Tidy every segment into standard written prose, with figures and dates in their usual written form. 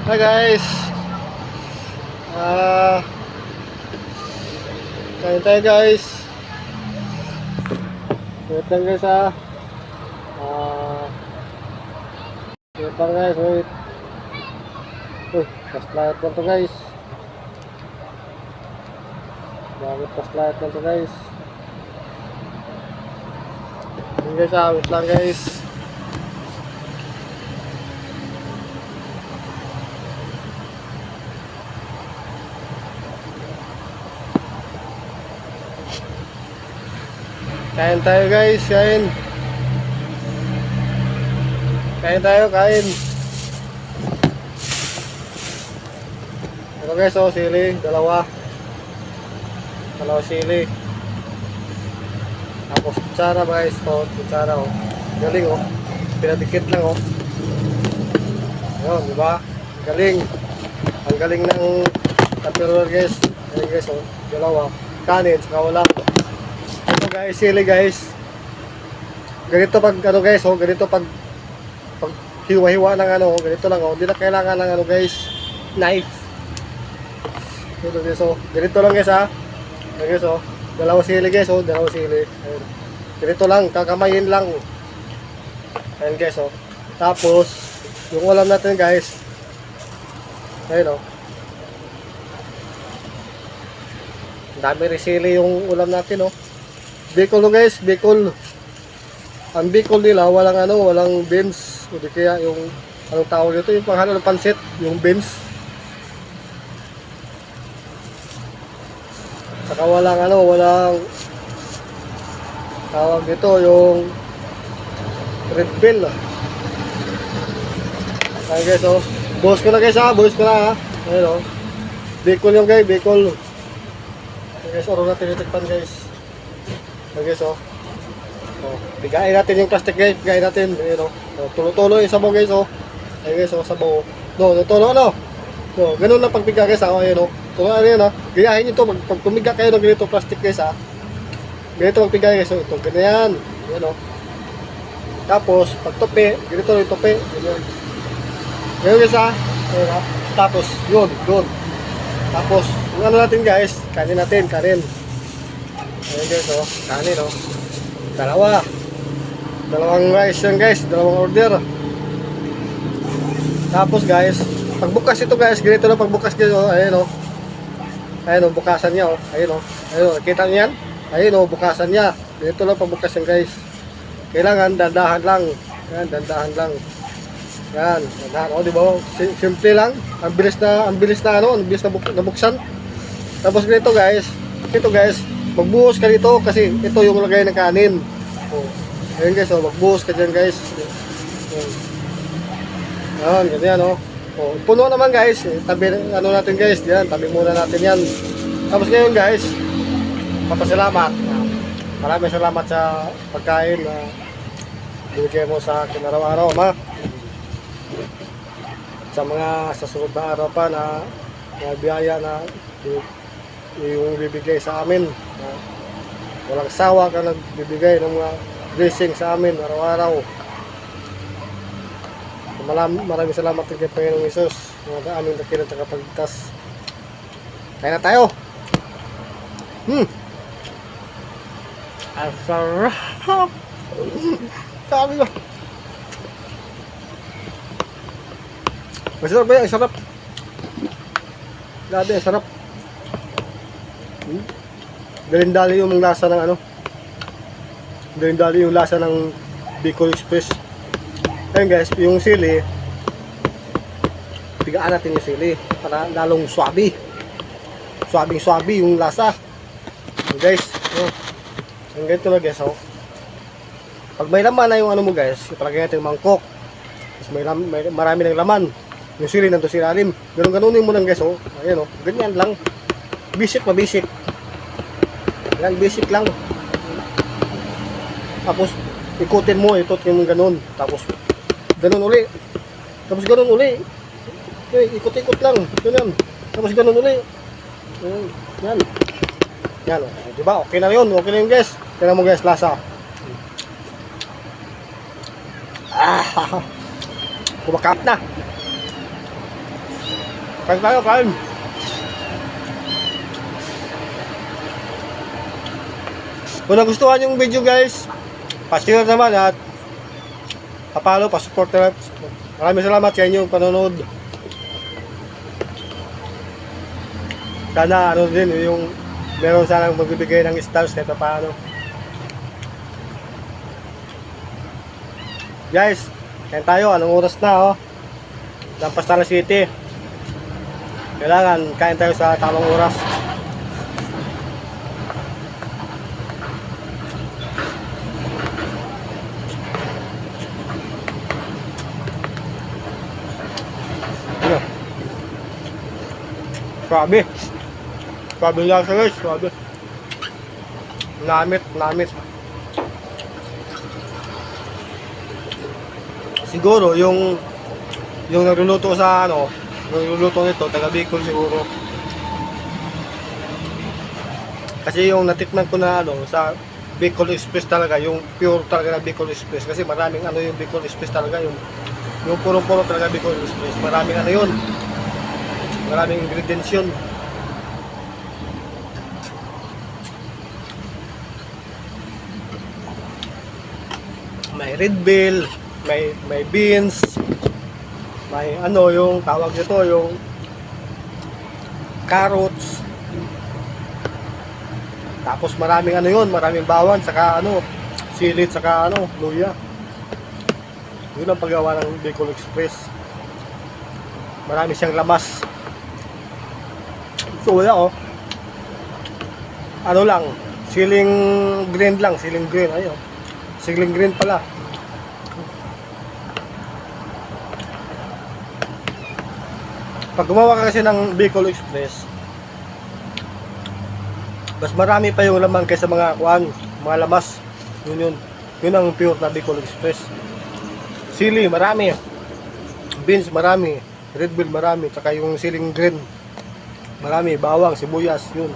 Hi guys. Kain tayo guys. Wait lang guys wait lang guys, wait. Flashlight lang to guys. Bakit flashlight lang to guys? Yun guys wait lang guys. Kain tayo guys, kain. Kain tayo, kain. Ito guys, sili, dalawa sili. Tapos kutsara guys, kutsara galing pinadikit lang ayun, diba? Galing. Ang galing ng tupperware guys. Ayun guys, dalawa. Kanin, saka wala. Ito guys, sili guys. Ganito pag guys, ganito pag hiwa-hiwa ng ganito lang hindi na kailangan ng guys, knife. Ito guys, ganito lang guys Ayun guys, dalawang sili guys, dalawang sili. Ayun. Ganito lang, kakamayin lang. Ayun guys, Tapos, yung ulam natin guys. Ayun dami rin sili yung ulam natin Bicol guys, Bicol. Ang Bicol nila walang beans, o di kaya yung anong tawag dito, yung panghalo ng pansit, yung beans. Saka walang tawag dito, yung red bell. Ayan guys, buhos ko na guys buhos ko na Ayun Bicol yung guys, Bicol. Ayan guys, oro natin itikpan guys. Ayan guys, bigayin natin yung plastic guys, bigayin natin. Ayun tulo-tulo yung sabaw guys, Ayan guys, sabaw. Tulo ganun lang pagbiga guys, ayun tulo yan gayahin nyo to, pag tumiga kayo ng ganito plastic guys, ganito magbiga guys, ito ganyan. Ayun tapos pag tupi, ganito yung tupi, ganyan. Ganyan guys, ayun tapos yun. Tapos yung natin guys, kanin natin, kanin. Ayun guys, kanin dalawang rice yan guys, dalawang order. Tapos guys, pagbukas ito guys, ganito lang pagbukas guys, ayun bukasan niya ayun kita niyo yan, ayun bukasan niya, ganito lang pagbukas yan guys. Kailangan dandahan lang yan, dandahan di ba? Simple lang, ang bilis na nabuksan. Tapos ganito guys, magbuhos ka dito kasi ito yung lagay ng kanin. Ayun guys, magbuhos ka dyan guys. Ayun, ganyan puno naman guys, tabi natin guys, yan, tabi muna natin yan. Tapos ngayon guys, papasalamat. Maraming salamat sa pagkain na binigay mo sa akin araw-araw, sa mga susunod na araw pa na biyaya na yung bibigay sa amin. Walang sawa ka nagbibigay ng mga blessing sa amin araw-araw. Maraming salamat kay Panginoong Hesus, mga aming dakilang tagapagligtas. Kaya na tayo. Ang sarap. Sabi ko. Masarap ba yan? Sarap. Grabe, sarap. Dalindali yung lasa ng Dalindali yung lasa ng Bicol Express. Ayun guys, yung sili, pigaan natin yung sili para lalong swabe. Swabing-swabe yung lasa. So guys, yung ganito lang guys, pag may laman na yung mo guys, ipalagay natin yung mangkok. Tapos marami ng laman. Yung sili nandun sa ilalim. Ganun-ganunin mo lang guys, Ayan ganyan lang. Basic. Yan, basic lang. Tapos, ikutin mo yung ganun. Tapos, ganun uli. Tapos ganun uli. Okay, ikot-ikot lang. Ganun. Tapos ganun uli. Yan. Diba? Okay na yun. Okay na yun guys. Tignan mo guys, lasa. Kumakap na. Kain tayo, kain. Kung nagustuhan yung video guys, pa-share naman at pa-follow, pa-support naman. Maraming salamat sa inyong panonood. Sana ano din yung meron sanang magbibigay ng stars kahit paano. Guys, kain tayo. Anong oras na, oh? Lampas na ng city. Kailangan kain tayo sa tamang oras. Ano? Grabe. Grabe lang siya guys. Grabe. Namit, namit. Siguro yung nagluluto sa ano, nagluluto nito taga Bicol siguro. Kasi yung natikman ko na ano sa Bicol Express talaga, yung pure talaga na Bicol Express kasi maraming ano yung Bicol Express talaga yung puro-puro talaga Bicol Express. Maraming ano yun. Maraming ingredients yun. May red bell, may beans, may ano yung tawag nito yung carrots, tapos maraming ano yun, maraming bawang saka ano sili saka ano luya. Yun ang paggawa ng Bicol Express. Marami siyang lamas. So wala, oh, ano lang, siling green lang, siling green. Ayun, siling green pala. Pag gumawa ka kasi ng Bicol Express, mas marami pa yung laman kaysa mga mga lamas. Yun ang pure na Bicol Express. Sili marami, beans marami, red bell marami, saka yung siling green marami, bawang, sibuyas, yun.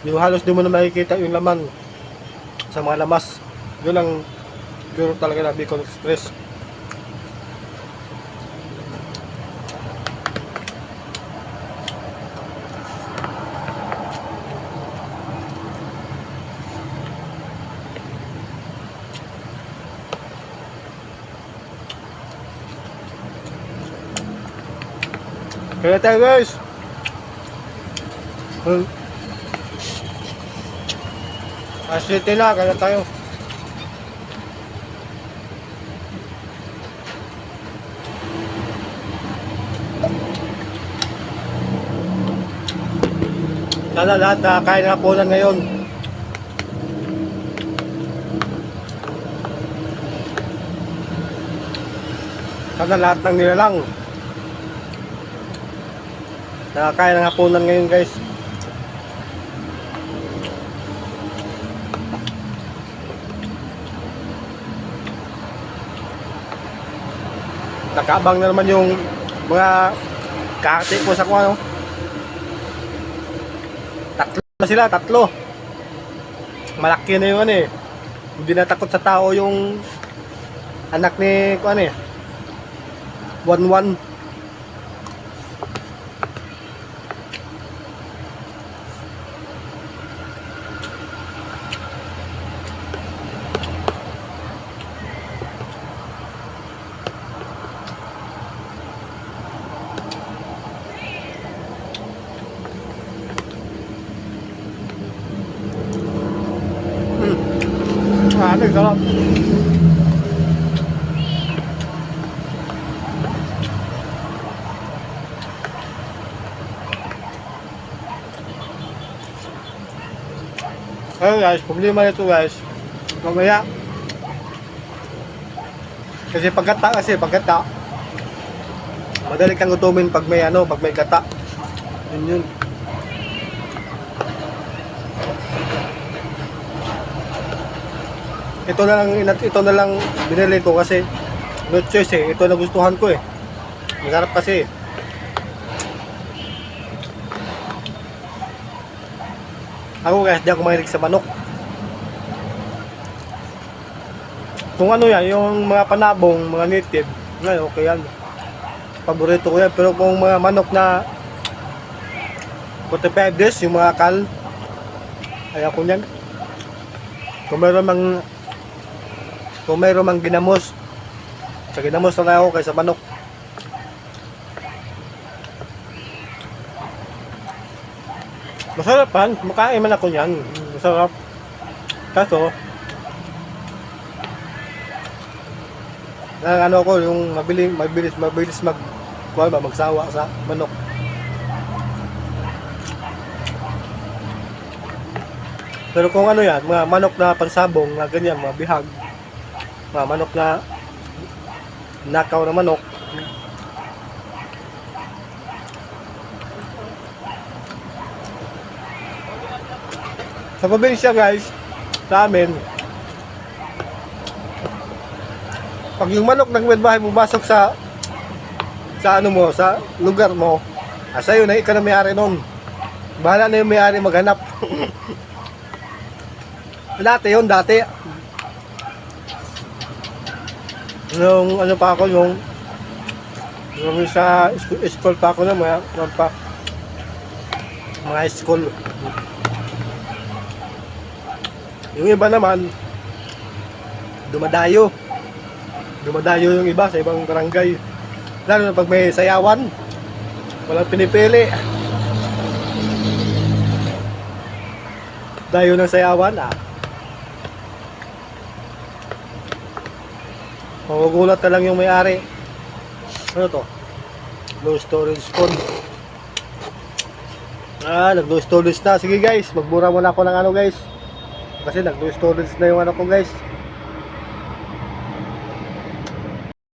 Yung halos di mo na makikita yung laman sa mga lamas. Yun ang pure talaga na Bicol Express. Kaya tayo guys. Asiti na, kaya tayo. Sana lahat nakakain ng hapunan ngayon. Sana lahat ng nilalang nakakain ng hapunan ngayon guys. Nakaabang na naman yung mga kakati ko sa kung ano. Tatlo na sila, tatlo. Malaki na yung ano eh. Hindi na takot sa tao yung anak ni kung ano eh. 1-1. Ano yung sarap. Ayun guys, problema nito guys, mamaya kasi pagkata madali kang gutumin pag may ano, pag may gata. Yun. Ito na lang binili ko kasi no choice eh. Ito nagustuhan ko eh. Masarap kasi. Ako guys, di ako mahilig sa manok. Kung ano yan, yung mga panabong, mga native, Ngayon, okay yan. Paborito ko yan. Pero kung mga manok na 45 days, yung mga kal, ayaw ko yan. Kung mayroon mang ginamos, sa ginamos na ako kaysa manok. Masarap pan, makain man ako yan. Masarap. Kaso, ano ko, yung mabilis magsawa sa manok. Pero kung ano yan, mga manok na pansabong, na ganyan, mga bihag, mga manok na nakaw na manok, sa probinsya guys, sa amin, pag yung manok ng bahay pumasok sa ano mo, sa lugar mo, sa'yo na ikaw na may-ari nun. Bahala na yung may-ari maghanap. Dati. Nung ano pa ako, yung sa school pa ako na, mga school. Yung iba naman, dumadayo yung iba sa ibang barangay. Lalo na pag may sayawan, walang pinipili. Dayo ng sayawan, magugulat na lang yung may-ari. Ano to? Low storage phone. Nag-low storage na. Sige guys, magbura muna ako ng ano guys. Kasi nag-low storage na yung ano ko guys.